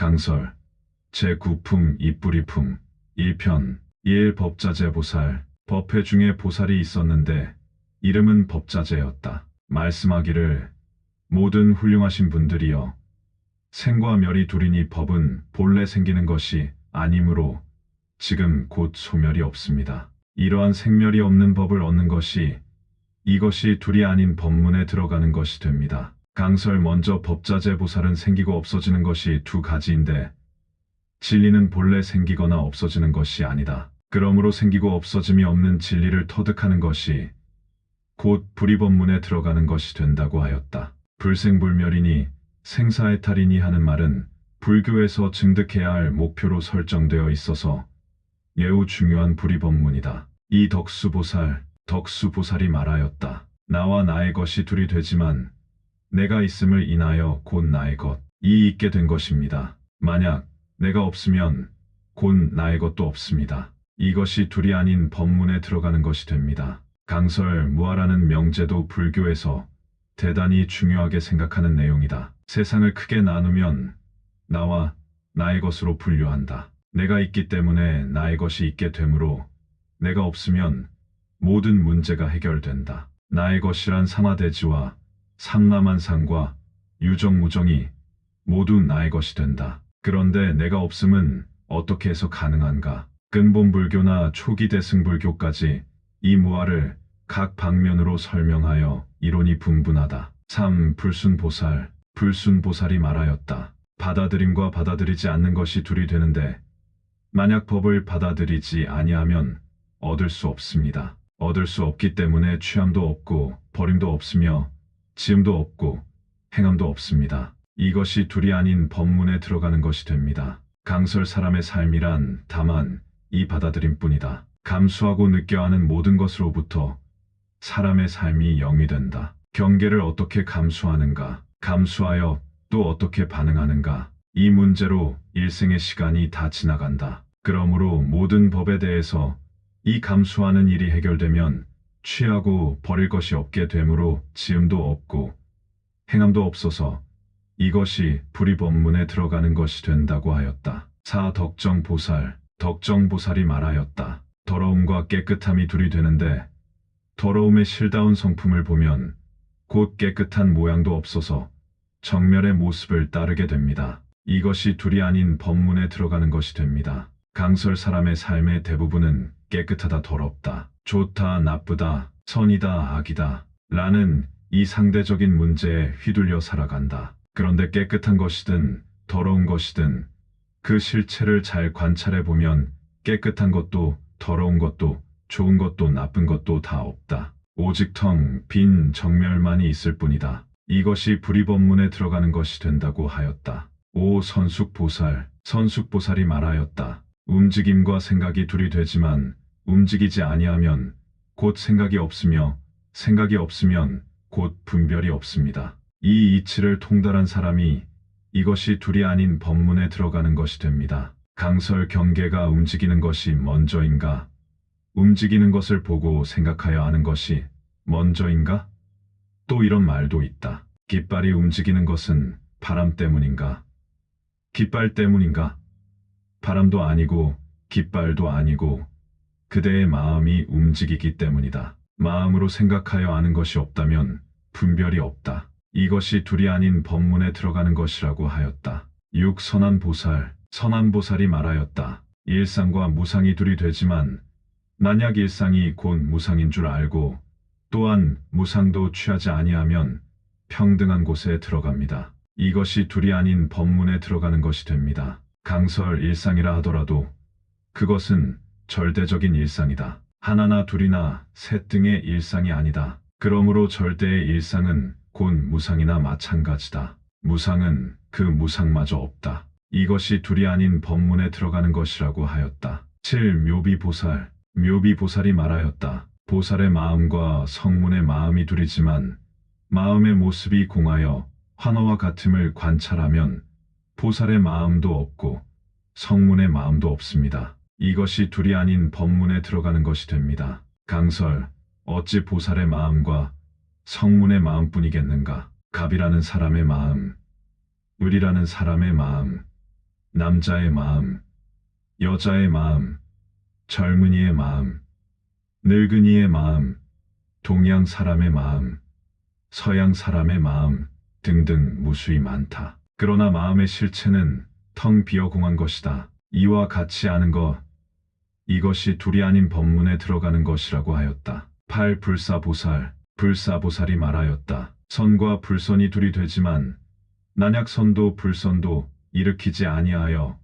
강설 제9품 이뿌리품 1편 1 법자재 보살. 법회 중에 보살이 있었는데 이름은 법자재였다. 말씀하기를 모든 훌륭하신 분들이여 생과 멸이 둘이니 법은 본래 생기는 것이 아니므로 지금 곧 소멸이 없습니다. 이러한 생멸이 없는 법을 얻는 것이 이것이 둘이 아닌 법문에 들어가는 것이 됩니다. 강설 먼저 법자재 보살은 생기고 없어지는 것이 두 가지인데 진리는 본래 생기거나 없어지는 것이 아니다. 그러므로 생기고 없어짐이 없는 진리를 터득하는 것이 곧 불이법문에 들어가는 것이 된다고 하였다. 불생불멸이니 생사해탈이니 하는 말은 불교에서 증득해야 할 목표로 설정되어 있어서 매우 중요한 불이법문이다. 이 덕수보살이 말하였다. 나와 나의 것이 둘이 되지만 내가 있음을 인하여 곧 나의 것이 있게 된 것입니다. 만약 내가 없으면 곧 나의 것도 없습니다. 이것이 둘이 아닌 법문에 들어가는 것이 됩니다. 강설 무아라는 명제도 불교에서 대단히 중요하게 생각하는 내용이다. 세상을 크게 나누면 나와 나의 것으로 분류한다. 내가 있기 때문에 나의 것이 있게 되므로 내가 없으면 모든 문제가 해결된다. 나의 것이란 삼화대지와 삼라만상과 유정무정이 모두 나의 것이 된다. 그런데 내가 없음은 어떻게 해서 가능한가? 근본 불교나 초기 대승불교까지 이 무아를 각 방면으로 설명하여 이론이 분분하다. 3. 불순보살이 말하였다. 받아들임과 받아들이지 않는 것이 둘이 되는데 만약 법을 받아들이지 아니하면 얻을 수 없습니다. 얻을 수 없기 때문에 취함도 없고 버림도 없으며 지음도 없고 행함도 없습니다. 이것이 둘이 아닌 법문에 들어가는 것이 됩니다. 강설 사람의 삶이란 다만 이 받아들임뿐이다. 감수하고 느껴하는 모든 것으로부터 사람의 삶이 영이 된다. 경계를 어떻게 감수하는가? 감수하여 또 어떻게 반응하는가? 이 문제로 일생의 시간이 다 지나간다. 그러므로 모든 법에 대해서 이 감수하는 일이 해결되면 취하고 버릴 것이 없게 되므로 지음도 없고 행함도 없어서 이것이 불이법문에 들어가는 것이 된다고 하였다. 4. 덕정보살이 말하였다. 더러움과 깨끗함이 둘이 되는데 더러움의 실다운 성품을 보면 곧 깨끗한 모양도 없어서 정멸의 모습을 따르게 됩니다. 이것이 둘이 아닌 법문에 들어가는 것이 됩니다. 강설 사람의 삶의 대부분은 깨끗하다 더럽다, 좋다 나쁘다, 선이다 악이다 라는 이 상대적인 문제에 휘둘려 살아간다. 그런데 깨끗한 것이든 더러운 것이든 그 실체를 잘 관찰해 보면 깨끗한 것도 더러운 것도 좋은 것도 나쁜 것도 다 없다. 오직 텅 빈 정멸만이 있을 뿐이다. 이것이 불이법문에 들어가는 것이 된다고 하였다. 5. 선숙보살이 말하였다. 움직임과 생각이 둘이 되지만 움직이지 아니하면 곧 생각이 없으며 생각이 없으면 곧 분별이 없습니다. 이 이치를 통달한 사람이 이것이 둘이 아닌 법문에 들어가는 것이 됩니다. 강설 경계가 움직이는 것이 먼저인가? 움직이는 것을 보고 생각하여 아는 것이 먼저인가? 또 이런 말도 있다. 깃발이 움직이는 것은 바람 때문인가? 깃발 때문인가? 바람도 아니고 깃발도 아니고 그대의 마음이 움직이기 때문이다. 마음으로 생각하여 아는 것이 없다면 분별이 없다. 이것이 둘이 아닌 법문에 들어가는 것이라고 하였다. 6. 선한보살이 말하였다. 일상과 무상이 둘이 되지만 만약 일상이 곧 무상인 줄 알고 또한 무상도 취하지 아니하면 평등한 곳에 들어갑니다. 이것이 둘이 아닌 법문에 들어가는 것이 됩니다. 강설 일상이라 하더라도 그것은 절대적인 일상이다. 하나나 둘이나 셋 등의 일상이 아니다. 그러므로 절대의 일상은 곧 무상이나 마찬가지다. 무상은 그 무상마저 없다. 이것이 둘이 아닌 법문에 들어가는 것이라고 하였다. 7. 묘비보살이 말하였다. 보살의 마음과 성문의 마음이 둘이지만 마음의 모습이 공하여 환호와 같음을 관찰하면 보살의 마음도 없고 성문의 마음도 없습니다. 이것이 둘이 아닌 법문에 들어가는 것이 됩니다. 강설 어찌 보살의 마음과 성문의 마음뿐이겠는가? 갑이라는 사람의 마음, 을이라는 사람의 마음, 남자의 마음, 여자의 마음, 젊은이의 마음, 늙은이의 마음, 동양 사람의 마음, 서양 사람의 마음 등등 무수히 많다. 그러나 마음의 실체는 텅 비어 공한 것이다. 이와 같이 아는 것, 이것이 둘이 아닌 법문에 들어가는 것이라고 하였다. 8. 불사보살, 불사보살이 말하였다. 선과 불선이 둘이 되지만 만약 선도 불선도 일으키지 아니하여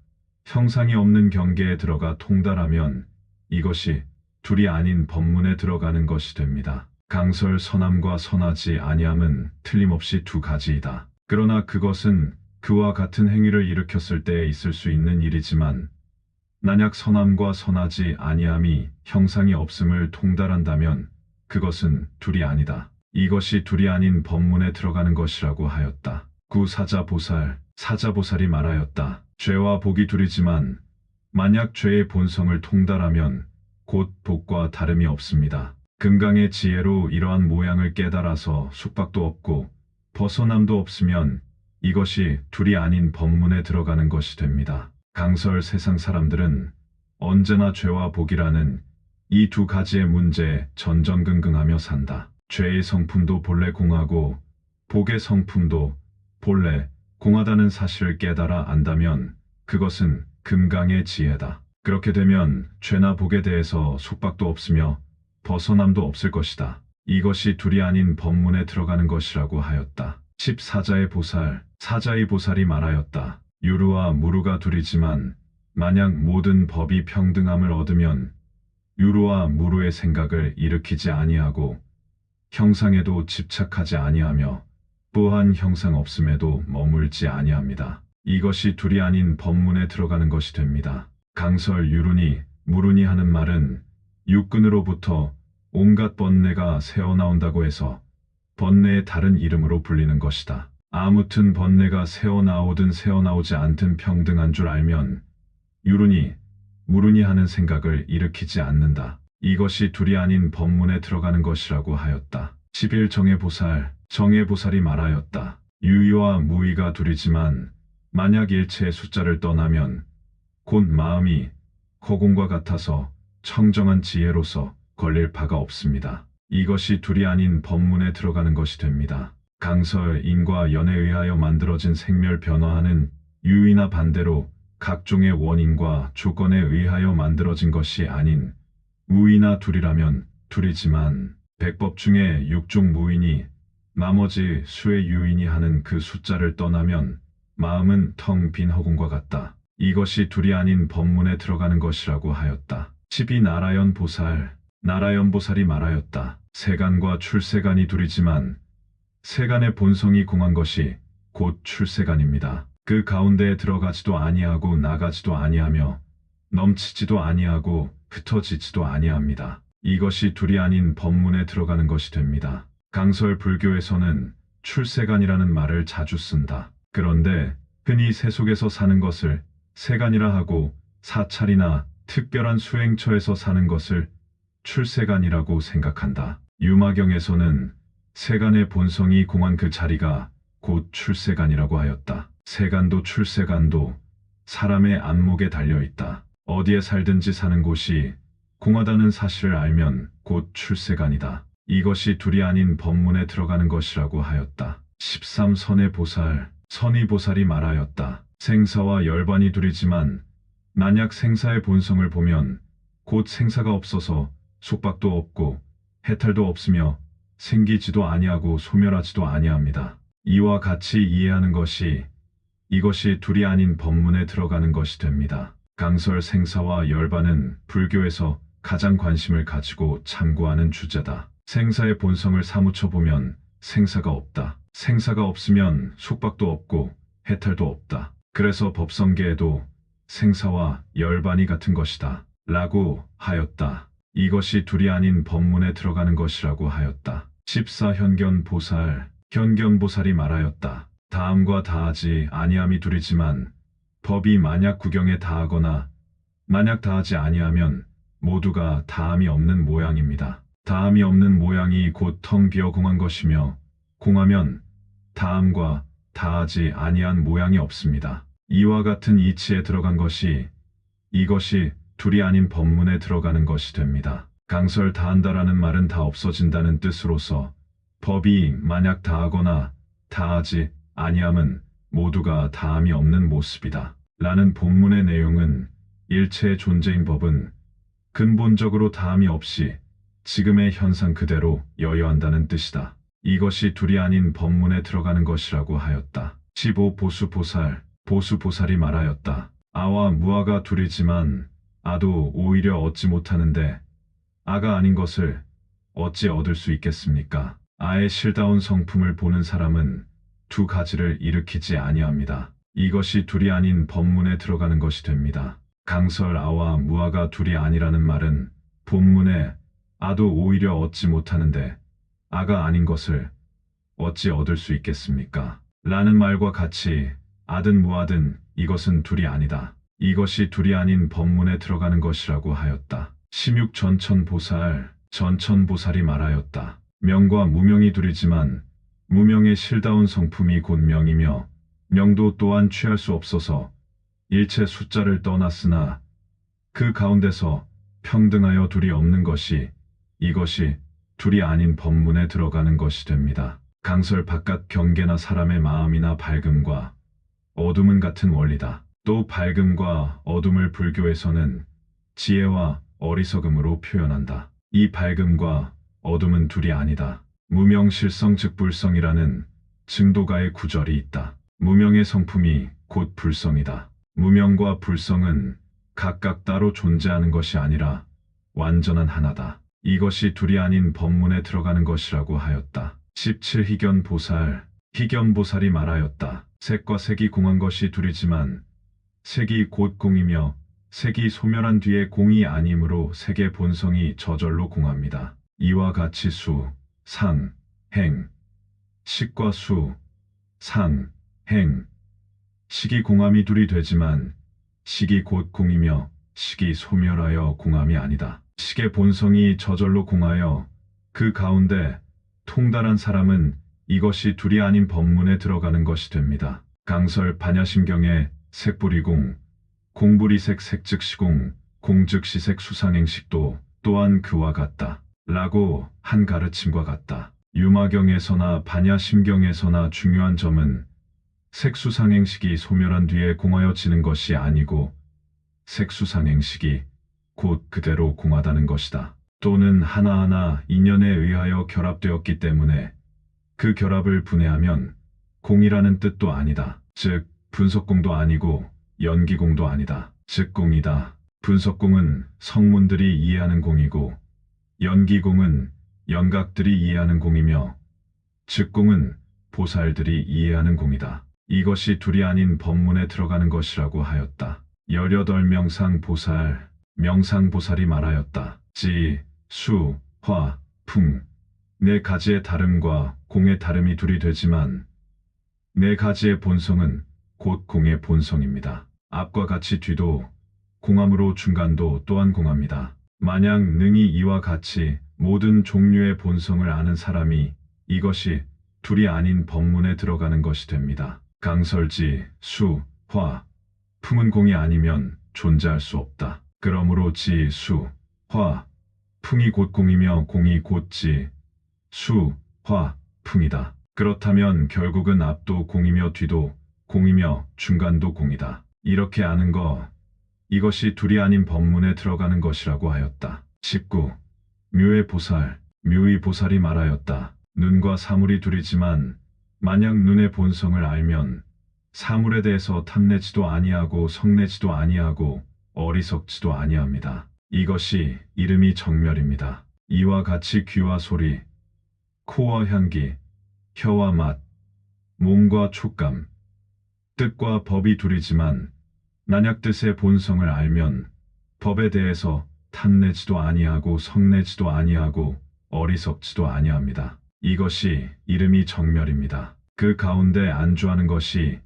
형상이 없는 경계에 들어가 통달하면 이것이 둘이 아닌 법문에 들어가는 것이 됩니다. 강설 선함과 선하지 아니함은 틀림없이 두 가지이다. 그러나 그것은 그와 같은 행위를 일으켰을 때에 있을 수 있는 일이지만 만약 선함과 선하지 아니함이 형상이 없음을 통달한다면 그것은 둘이 아니다. 이것이 둘이 아닌 법문에 들어가는 것이라고 하였다. 9. 사자보살, 사자보살이 말하였다. 죄와 복이 둘이지만 만약 죄의 본성을 통달하면 곧 복과 다름이 없습니다. 금강의 지혜로 이러한 모양을 깨달아서 숙박도 없고 벗어남도 없으면 이것이 둘이 아닌 법문에 들어가는 것이 됩니다. 강설 세상 사람들은 언제나 죄와 복이라는 이 두 가지의 문제에 전전긍긍하며 산다. 죄의 성품도 본래 공하고 복의 성품도 본래 공하다는 사실을 깨달아 안다면 그것은 금강의 지혜다. 그렇게 되면 죄나 복에 대해서 속박도 없으며 벗어남도 없을 것이다. 이것이 둘이 아닌 법문에 들어가는 것이라고 하였다. 10. 사자의 보살, 사자의 보살이 말하였다. 유루와 무루가 둘이지만 만약 모든 법이 평등함을 얻으면 유루와 무루의 생각을 일으키지 아니하고 형상에도 집착하지 아니하며 또한 형상 없음에도 머물지 아니합니다. 이것이 둘이 아닌 법문에 들어가는 것이 됩니다. 강설 유루니 무루니 하는 말은 육근으로부터 온갖 번뇌가 새어나온다고 해서 번뇌의 다른 이름으로 불리는 것이다. 아무튼 번뇌가 새어나오든 새어나오지 않든 평등한 줄 알면 유루니 무루니 하는 생각을 일으키지 않는다. 이것이 둘이 아닌 법문에 들어가는 것이라고 하였다. 11. 정해보살, 정해보살이 말하였다. 유의와 무의가 둘이지만 만약 일체의 숫자를 떠나면 곧 마음이 허공과 같아서 청정한 지혜로서 걸릴 바가 없습니다. 이것이 둘이 아닌 법문에 들어가는 것이 됩니다. 강설 인과 연에 의하여 만들어진 생멸 변화하는 유의나 반대로 각종의 원인과 조건에 의하여 만들어진 것이 아닌 무의나 둘이라면 둘이지만 백법 중에 육종 무의니 나머지 수의 유의니 하는 그 숫자를 떠나면 마음은 텅 빈 허공과 같다. 이것이 둘이 아닌 법문에 들어가는 것이라고 하였다. 12. 나라연 보살, 나라연 보살이 말하였다. 세간과 출세간이 둘이지만 세간의 본성이 공한 것이 곧 출세간입니다. 그 가운데에 들어가지도 아니하고 나가지도 아니하며 넘치지도 아니하고 흩어지지도 아니합니다. 이것이 둘이 아닌 법문에 들어가는 것이 됩니다. 강설 불교에서는 출세간이라는 말을 자주 쓴다. 그런데 흔히 세속에서 사는 것을 세간이라 하고 사찰이나 특별한 수행처에서 사는 것을 출세간이라고 생각한다. 유마경에서는 세간의 본성이 공한 그 자리가 곧 출세간이라고 하였다. 세간도 출세간도 사람의 안목에 달려있다. 어디에 살든지 사는 곳이 공하다는 사실을 알면 곧 출세간이다. 이것이 둘이 아닌 법문에 들어가는 것이라고 하였다. 13. 선의 보살, 선의 보살이 말하였다. 생사와 열반이 둘이지만 만약 생사의 본성을 보면 곧 생사가 없어서 속박도 없고 해탈도 없으며 생기지도 아니하고 소멸하지도 아니합니다. 이와 같이 이해하는 것이 이것이 둘이 아닌 법문에 들어가는 것이 됩니다. 강설 생사와 열반은 불교에서 가장 관심을 가지고 참고하는 주제다. 생사의 본성을 사무쳐 보면 생사가 없다. 생사가 없으면 속박도 없고 해탈도 없다. 그래서 법성계에도 생사와 열반이 같은 것이다. 라고 하였다. 이것이 둘이 아닌 법문에 들어가는 것이라고 하였다. 14. 현견보살, 현견보살이 말하였다. 다함과 다하지 아니함이 둘이지만 법이 만약 구경에 다하거나 만약 다하지 아니하면 모두가 다함이 없는 모양입니다. 다함이 없는 모양이 곧 텅 비어 공한 것이며 공하면 다함과 다하지 아니한 모양이 없습니다. 이와 같은 이치에 들어간 것이 이것이 둘이 아닌 법문에 들어가는 것이 됩니다. 강설 다한다라는 말은 다 없어진다는 뜻으로서 법이 만약 다하거나 다하지 아니함은 모두가 다함이 없는 모습이다. 라는 본문의 내용은 일체의 존재인 법은 근본적으로 다함이 없이 지금의 현상 그대로 여여한다는 뜻이다. 이것이 둘이 아닌 법문에 들어가는 것이라고 하였다. 15. 보수보살이 말하였다. 아와 무아가 둘이지만 아도 오히려 얻지 못하는데 아가 아닌 것을 어찌 얻을 수 있겠습니까? 아의 실다운 성품을 보는 사람은 두 가지를 일으키지 아니합니다. 이것이 둘이 아닌 법문에 들어가는 것이 됩니다. 강설 아와 무아가 둘이 아니라는 말은 본문에 아도 오히려 얻지 못하는데 아가 아닌 것을 어찌 얻을 수 있겠습니까? 라는 말과 같이 아든 무아든 이것은 둘이 아니다. 이것이 둘이 아닌 법문에 들어가는 것이라고 하였다. 16. 전천보살이 말하였다. 명과 무명이 둘이지만 무명의 실다운 성품이 곧 명이며 명도 또한 취할 수 없어서 일체 숫자를 떠났으나 그 가운데서 평등하여 둘이 없는 것이 이것이 둘이 아닌 법문에 들어가는 것이 됩니다. 강설 바깥 경계나 사람의 마음이나 밝음과 어둠은 같은 원리다. 또 밝음과 어둠을 불교에서는 지혜와 어리석음으로 표현한다. 이 밝음과 어둠은 둘이 아니다. 무명실성 즉 불성이라는 증도가의 구절이 있다. 무명의 성품이 곧 불성이다. 무명과 불성은 각각 따로 존재하는 것이 아니라 완전한 하나다. 이것이 둘이 아닌 법문에 들어가는 것이라고 하였다. 17. 희견보살이 말하였다. 색과 색이 공한 것이 둘이지만 색이 곧 공이며 색이 소멸한 뒤에 공이 아니므로 색의 본성이 저절로 공합니다. 이와 같이 수, 상, 행, 식과 수, 상, 행, 식이 공함이 둘이 되지만 식이 곧 공이며 식이 소멸하여 공함이 아니다. 식의 본성이 저절로 공하여 그 가운데 통달한 사람은 이것이 둘이 아닌 법문에 들어가는 것이 됩니다. 강설 반야심경에 색불이공, 공불이색 색즉시공, 공즉시색 수상행식도 또한 그와 같다. 라고 한 가르침과 같다. 유마경에서나 반야심경에서나 중요한 점은 색수상행식이 소멸한 뒤에 공하여지는 것이 아니고 색수상행식이 곧 그대로 공하다는 것이다. 또는 하나하나 인연에 의하여 결합되었기 때문에 그 결합을 분해하면 공이라는 뜻도 아니다. 즉 분석공도 아니고 연기공도 아니다. 즉 공이다. 분석공은 성문들이 이해하는 공이고 연기공은 연각들이 이해하는 공이며 즉공은 보살들이 이해하는 공이다. 이것이 둘이 아닌 법문에 들어가는 것이라고 하였다. 18. 명상보살이 말하였다. 지, 수, 화, 풍, 네 가지의 다름과 공의 다름이 둘이 되지만 네 가지의 본성은 곧 공의 본성입니다. 앞과 같이 뒤도 공함으로 중간도 또한 공합니다. 만약 능히 이와 같이 모든 종류의 본성을 아는 사람이 이것이 둘이 아닌 법문에 들어가는 것이 됩니다. 강설지, 수, 화, 풍은 공이 아니면 존재할 수 없다. 그러므로 지, 수, 화, 풍이 곧 공이며 공이 곧 지, 수, 화, 풍이다. 그렇다면 결국은 앞도 공이며 뒤도 공이며 중간도 공이다. 이렇게 아는 것, 이것이 둘이 아닌 법문에 들어가는 것이라고 하였다. 19. 묘의 보살이 말하였다. 눈과 사물이 둘이지만 만약 눈의 본성을 알면 사물에 대해서 탐내지도 아니하고 성내지도 아니하고 어리석지도 아니합니다. 이것이 이름이 정멸입니다. 이와 같이 귀와 소리, 코와 향기, 혀와 맛, 몸과 촉감, 뜻과 법이 둘이지만 만약 뜻의 본성을 알면 법에 대해서 탐내지도 아니하고 성내지도 아니하고 어리석지도 아니합니다. 이것이 이름이 정멸입니다. 그 가운데 안주하는 것이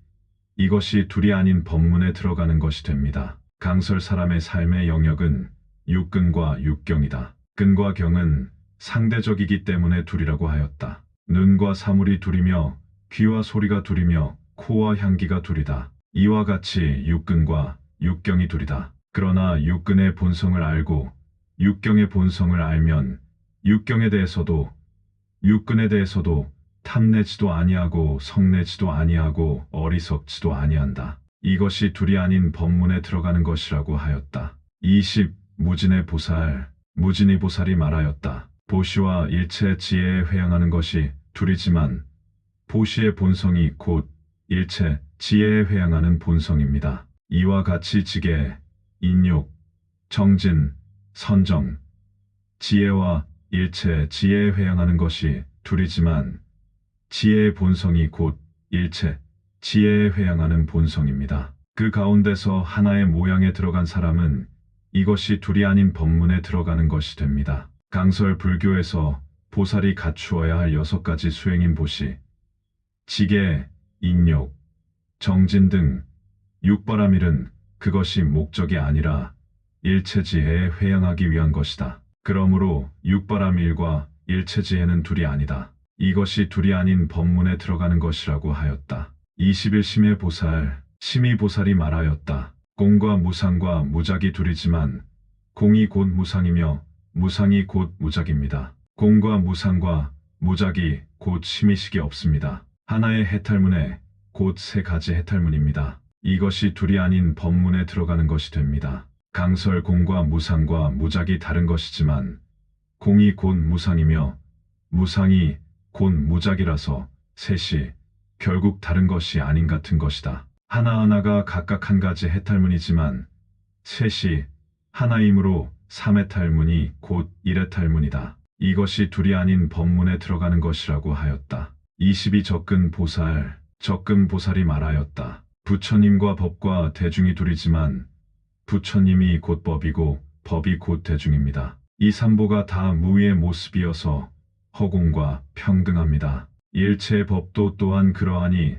이것이 둘이 아닌 법문에 들어가는 것이 됩니다. 강설 사람의 삶의 영역은 육근과 육경이다. 근과 경은 상대적이기 때문에 둘이라고 하였다. 눈과 사물이 둘이며 귀와 소리가 둘이며 코와 향기가 둘이다. 이와 같이 육근과 육경이 둘이다. 그러나 육근의 본성을 알고 육경의 본성을 알면 육경에 대해서도 육근에 대해서도 탐내지도 아니하고 성내지도 아니하고 어리석지도 아니한다. 이것이 둘이 아닌 법문에 들어가는 것이라고 하였다. 20. 무진의 보살. 무진의 보살이 말하였다. 보시와 일체 지혜에 회양하는 것이 둘이지만 보시의 본성이 곧 일체 지혜에 회양하는 본성입니다. 이와 같이 지계, 인욕, 정진, 선정, 지혜와 일체 지혜에 회양하는 것이 둘이지만 지혜의 본성이 곧 일체 지혜에 회양하는 본성입니다. 그 가운데서 하나의 모양에 들어간 사람은 이것이 둘이 아닌 법문에 들어가는 것이 됩니다. 강설 불교에서 보살이 갖추어야 할 6가지 수행인 보시, 지계, 인욕, 정진 등 육바라밀은 그것이 목적이 아니라 일체지혜에 회양하기 위한 것이다. 그러므로 육바라밀과 일체지혜는 둘이 아니다. 이것이 둘이 아닌 법문에 들어가는 것이라고 하였다. 21. 심의 보살. 심의 보살이 말하였다. 공과 무상과 무작이 둘이지만 공이 곧 무상이며 무상이 곧 무작입니다. 공과 무상과 무작이 곧 심의식이 없습니다. 하나의 해탈문에 곧 3가지 해탈문입니다. 이것이 둘이 아닌 법문에 들어가는 것이 됩니다. 강설 공과 무상과 무작이 다른 것이지만 공이 곧 무상이며 무상이 곧 무작이라서 셋이 결국 다른 것이 아닌 같은 것이다. 하나하나가 각각 한 가지 해탈문이지만 셋이 하나이므로 3해탈문이 곧 1해탈문이다. 이것이 둘이 아닌 법문에 들어가는 것이라고 하였다. 22. 적근 보살. 적근 보살이 말하였다. 부처님과 법과 대중이 둘이지만 부처님이 곧 법이고 법이 곧 대중입니다. 이 삼보가 다 무위의 모습이어서 허공과 평등합니다. 일체의 법도 또한 그러하니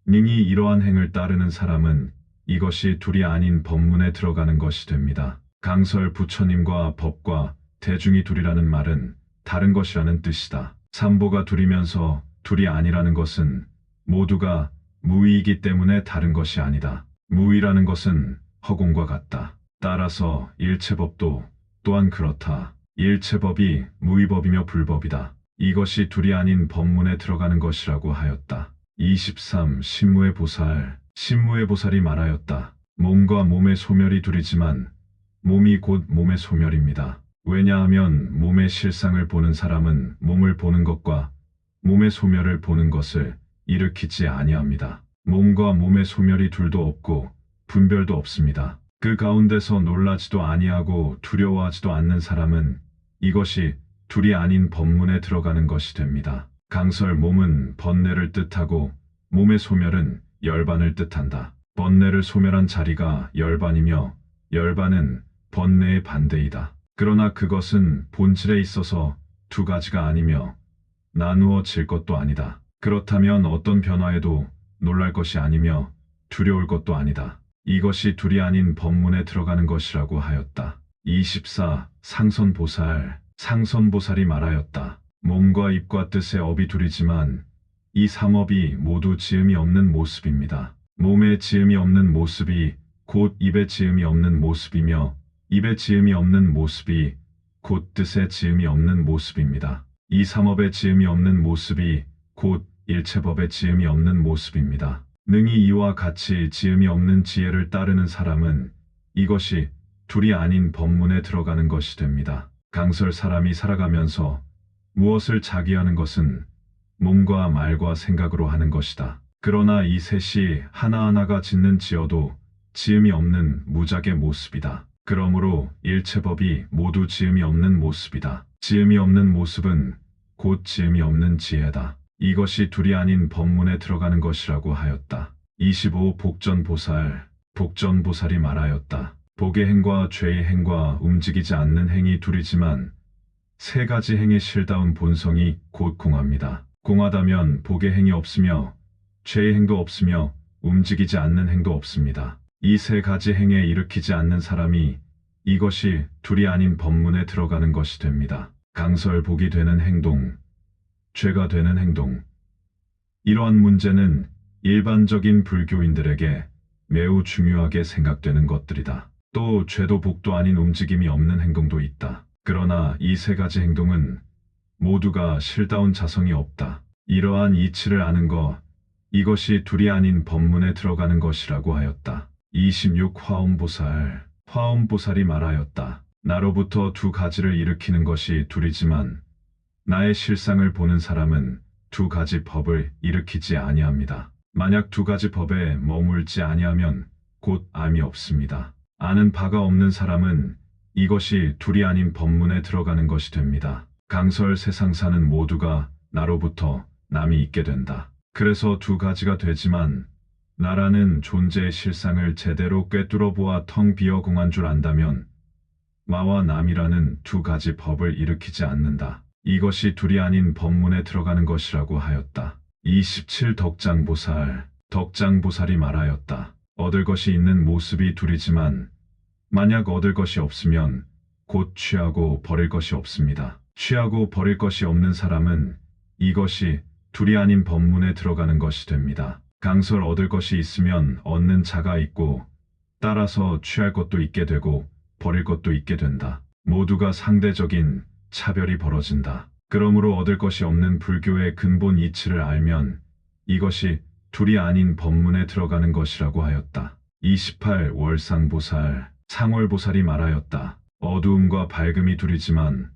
능히 이러한 행을 따르는 사람은 이것이 둘이 아닌 법문에 들어가는 것이 됩니다. 강설 부처님과 법과 대중이 둘이라는 말은 다른 것이라는 뜻이다. 삼보가 둘이면서 둘이 아니라는 것은 모두가 무위이기 때문에 다른 것이 아니다. 무위라는 것은 허공과 같다. 따라서 일체법도 또한 그렇다. 일체법이 무위법이며 불법이다. 이것이 둘이 아닌 법문에 들어가는 것이라고 하였다. 23. 신무의 보살. 신무의 보살이 말하였다. 몸과 몸의 소멸이 둘이지만 몸이 곧 몸의 소멸입니다. 왜냐하면 몸의 실상을 보는 사람은 몸을 보는 것과 몸의 소멸을 보는 것을 일으키지 아니합니다. 몸과 몸의 소멸이 둘도 없고 분별도 없습니다. 그 가운데서 놀라지도 아니하고 두려워하지도 않는 사람은 이것이 둘이 아닌 법문에 들어가는 것이 됩니다. 강설 몸은 번뇌를 뜻하고 몸의 소멸은 열반을 뜻한다. 번뇌를 소멸한 자리가 열반이며 열반은 번뇌의 반대이다. 그러나 그것은 본질에 있어서 두 가지가 아니며 나누어질 것도 아니다. 그렇다면 어떤 변화에도 놀랄 것이 아니며 두려울 것도 아니다. 이것이 둘이 아닌 법문에 들어가는 것이라고 하였다. 24. 상선보살. 상선보살이 말하였다. 몸과 입과 뜻의 업이 둘이지만 이 삼업이 모두 지음이 없는 모습입니다. 몸에 지음이 없는 모습이 곧 입에 지음이 없는 모습이며 입에 지음이 없는 모습이 곧 뜻에 지음이 없는 모습입니다. 이 삼업에 지음이 없는 모습이 곧 일체법에 지음이 없는 모습입니다. 능히 이와 같이 지음이 없는 지혜를 따르는 사람은 이것이 둘이 아닌 법문에 들어가는 것이 됩니다. 강설 사람이 살아가면서 무엇을 자기하는 것은 몸과 말과 생각으로 하는 것이다. 그러나 이 셋이 하나하나가 짓는 지어도 지음이 없는 무작의 모습이다. 그러므로 일체법이 모두 지음이 없는 모습이다. 지음이 없는 모습은 곧 지음이 없는 지혜다. 이것이 둘이 아닌 법문에 들어가는 것이라고 하였다. 25. 복전보살. 복전보살이 말하였다. 복의 행과 죄의 행과 움직이지 않는 행이 둘이지만 3가지 행의 실다운 본성이 곧 공합니다. 공하다면 복의 행이 없으며 죄의 행도 없으며 움직이지 않는 행도 없습니다. 이 3가지 행에 일으키지 않는 사람이 이것이 둘이 아닌 법문에 들어가는 것이 됩니다. 강설 복이 되는 행동, 죄가 되는 행동. 이러한 문제는 일반적인 불교인들에게 매우 중요하게 생각되는 것들이다. 또 죄도 복도 아닌 움직임이 없는 행동도 있다. 그러나 이 세 가지 행동은 모두가 실다운 자성이 없다. 이러한 이치를 아는 것, 이것이 둘이 아닌 법문에 들어가는 것이라고 하였다. 26. 화엄보살. 화엄보살이 말하였다. 나로부터 두 가지를 일으키는 것이 둘이지만 나의 실상을 보는 사람은 두 가지 법을 일으키지 아니합니다. 만약 두 가지 법에 머물지 아니하면 곧 암이 없습니다. 아는 바가 없는 사람은 이것이 둘이 아닌 법문에 들어가는 것이 됩니다. 강설 세상사는 모두가 나로부터 남이 있게 된다. 그래서 두 가지가 되지만 나라는 존재의 실상을 제대로 꿰뚫어 보아 텅 비어 공한 줄 안다면 마와 남이라는 두 가지 법을 일으키지 않는다. 이것이 둘이 아닌 법문에 들어가는 것이라고 하였다. 27. 덕장보살. 덕장보살이 말하였다. 얻을 것이 있는 모습이 둘이지만 만약 얻을 것이 없으면 곧 취하고 버릴 것이 없습니다. 취하고 버릴 것이 없는 사람은 이것이 둘이 아닌 법문에 들어가는 것이 됩니다. 강설 얻을 것이 있으면 얻는 자가 있고 따라서 취할 것도 있게 되고 버릴 것도 있게 된다. 모두가 상대적인 차별이 벌어진다. 그러므로 얻을 것이 없는 불교의 근본 이치를 알면 이것이 둘이 아닌 법문에 들어가는 것이라고 하였다. 28. 월상보살. 상월보살이 말하였다. 어두움과 밝음이 둘이지만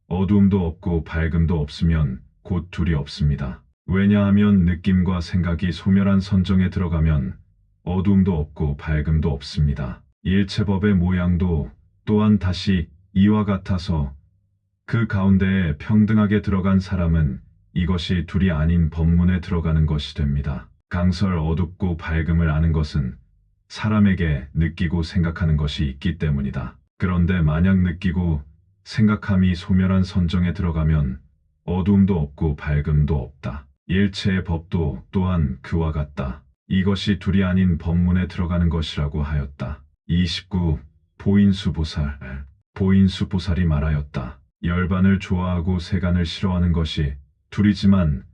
어두움도 없고 밝음도 없으면 곧 둘이 없습니다. 왜냐하면 느낌과 생각이 소멸한 선정에 들어가면 어두움도 없고 밝음도 없습니다. 일체법의 모양도 또한 다시 이와 같아서 그 가운데에 평등하게 들어간 사람은 이것이 둘이 아닌 법문에 들어가는 것이 됩니다. 강설 어둡고 밝음을 아는 것은 사람에게 느끼고 생각하는 것이 있기 때문이다. 그런데 만약 느끼고 생각함이 소멸한 선정에 들어가면 어두움도 없고 밝음도 없다. 일체의 법도 또한 그와 같다. 이것이 둘이 아닌 법문에 들어가는 것이라고 하였다. 29. 보인수보살. 보인수보살이 말하였다. 열반을 좋아하고 세간을 싫어하는 것이 둘이지만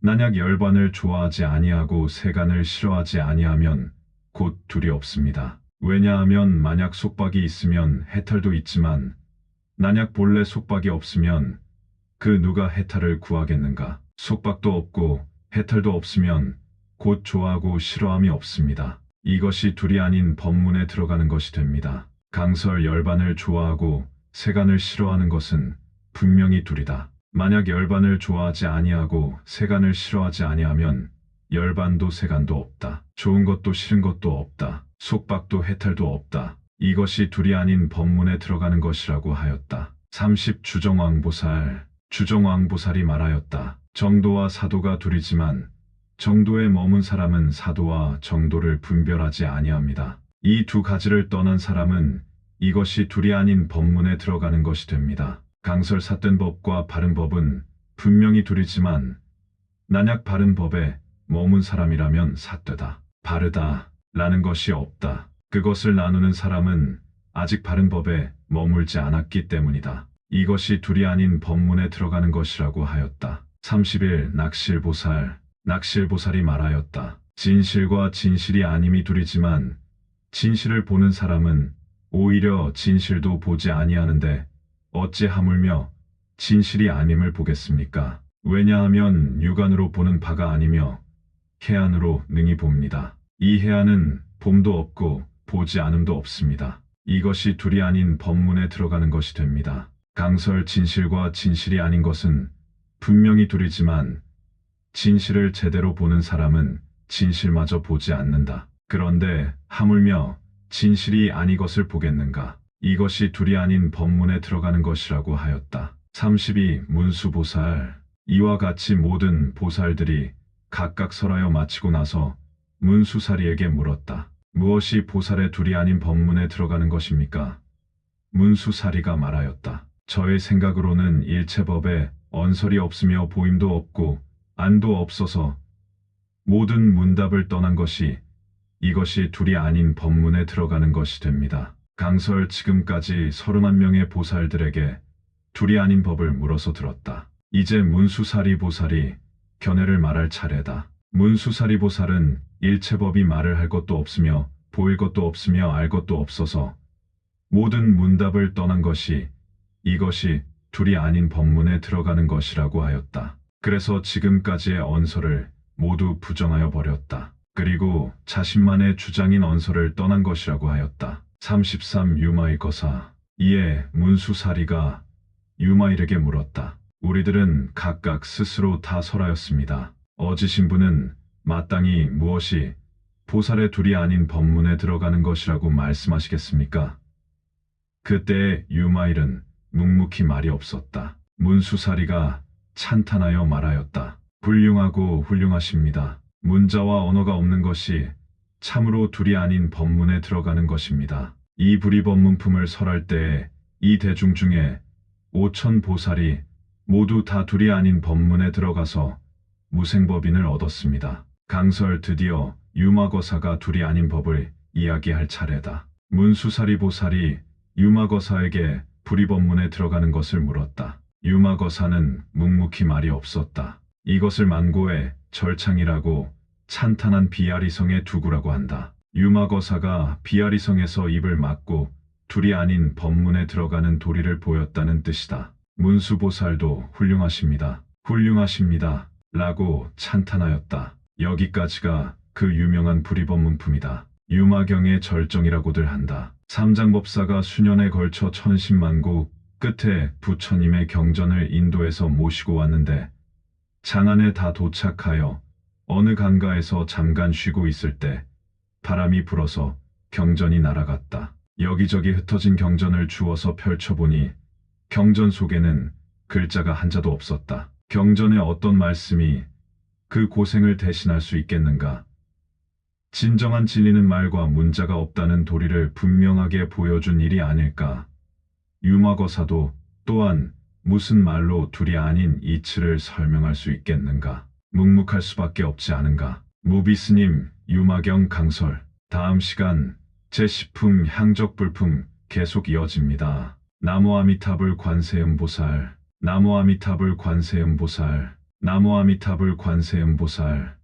만약 열반을 좋아하지 아니하고 세간을 싫어하지 아니하면 곧 둘이 없습니다. 왜냐하면 만약 속박이 있으면 해탈도 있지만 만약 본래 속박이 없으면 그 누가 해탈을 구하겠는가? 속박도 없고 해탈도 없으면 곧 좋아하고 싫어함이 없습니다. 이것이 둘이 아닌 법문에 들어가는 것이 됩니다. 강설 열반을 좋아하고 세간을 싫어하는 것은 분명히 둘이다. 만약 열반을 좋아하지 아니하고 세간을 싫어하지 아니하면 열반도 세간도 없다. 좋은 것도 싫은 것도 없다. 속박도 해탈도 없다. 이것이 둘이 아닌 법문에 들어가는 것이라고 하였다. 30. 주정왕보살. 주정왕보살이 말하였다. 정도와 사도가 둘이지만 정도에 머문 사람은 사도와 정도를 분별하지 아니합니다. 이 두 가지를 떠난 사람은 이것이 둘이 아닌 법문에 들어가는 것이 됩니다. 강설 삿된 법과 바른 법은 분명히 둘이지만 만약 바른 법에 머문 사람이라면 삿되다, 바르다 라는 것이 없다. 그것을 나누는 사람은 아직 바른 법에 머물지 않았기 때문이다. 이것이 둘이 아닌 법문에 들어가는 것이라고 하였다. 31. 낙실보살. 낙실보살이 말하였다. 진실과 진실이 아님이 둘이지만 진실을 보는 사람은 오히려 진실도 보지 아니하는데 어찌 하물며 진실이 아님을 보겠습니까? 왜냐하면 육안으로 보는 바가 아니며 해안으로 능히 봅니다. 이 해안은 봄도 없고 보지 않음도 없습니다. 이것이 둘이 아닌 법문에 들어가는 것이 됩니다. 강설 진실과 진실이 아닌 것은 분명히 둘이지만 진실을 제대로 보는 사람은 진실마저 보지 않는다. 그런데 하물며 진실이 아니 것을 보겠는가? 이것이 둘이 아닌 법문에 들어가는 것이라고 하였다. 32. 문수보살. 이와 같이 모든 보살들이 각각 설하여 마치고 나서 문수사리에게 물었다. 무엇이 보살의 둘이 아닌 법문에 들어가는 것입니까? 문수사리가 말하였다. 저의 생각으로는 일체법에 언설이 없으며 보임도 없고 안도 없어서 모든 문답을 떠난 것이 이것이 둘이 아닌 법문에 들어가는 것이 됩니다. 강설 지금까지 31명의 보살들에게 둘이 아닌 법을 물어서 들었다. 이제 문수사리 보살이 견해를 말할 차례다. 문수사리 보살은 일체법이 말을 할 것도 없으며 보일 것도 없으며 알 것도 없어서 모든 문답을 떠난 것이 이것이 둘이 아닌 법문에 들어가는 것이라고 하였다. 그래서 지금까지의 언설을 모두 부정하여 버렸다. 그리고 자신만의 주장인 언설을 떠난 것이라고 하였다. 33. 유마의 거사. 이에 문수사리가 유마일에게 물었다. 우리들은 각각 스스로 다 설하였습니다. 어지 신부는 마땅히 무엇이 보살의 둘이 아닌 법문에 들어가는 것이라고 말씀하시겠습니까? 그때 유마일은 묵묵히 말이 없었다. 문수사리가 찬탄하여 말하였다. 훌륭하고 훌륭하십니다. 문자와 언어가 없는 것이 참으로 둘이 아닌 법문에 들어가는 것입니다. 이 불의법문품을 설할 때에 이 대중 중에 5천 보살이 모두 다 둘이 아닌 법문에 들어가서 무생법인을 얻었습니다. 강설 드디어 유마거사가 둘이 아닌 법을 이야기할 차례다. 문수사리 보살이 유마거사에게 불의법문에 들어가는 것을 물었다. 유마거사는 묵묵히 말이 없었다. 이것을 만고의 절창이라고 찬탄한 비아리성의 두구라고 한다. 유마거사가 비아리성에서 입을 막고 둘이 아닌 법문에 들어가는 도리를 보였다는 뜻이다. 문수보살도 훌륭하십니다. 훌륭하십니다. 라고 찬탄하였다. 여기까지가 그 유명한 불의법문품이다. 유마경의 절정이라고들 한다. 삼장법사가 수년에 걸쳐 천신만고 끝에 부처님의 경전을 인도에서 모시고 왔는데 장안에 다 도착하여 어느 강가에서 잠깐 쉬고 있을 때 바람이 불어서 경전이 날아갔다. 여기저기 흩어진 경전을 주워서 펼쳐보니 경전 속에는 글자가 한자도 없었다. 경전의 어떤 말씀이 그 고생을 대신할 수 있겠는가? 진정한 진리는 말과 문자가 없다는 도리를 분명하게 보여준 일이 아닐까? 유마거사도 또한 무슨 말로 둘이 아닌 이치를 설명할 수 있겠는가? 묵묵할 수밖에 없지 않은가? 무비스님, 유마경 강설. 다음 시간 제10품 향적불품 계속 이어집니다. 나무 아미타불 관세음보살. 나무 아미타불 관세음보살. 나무 아미타불 관세음보살.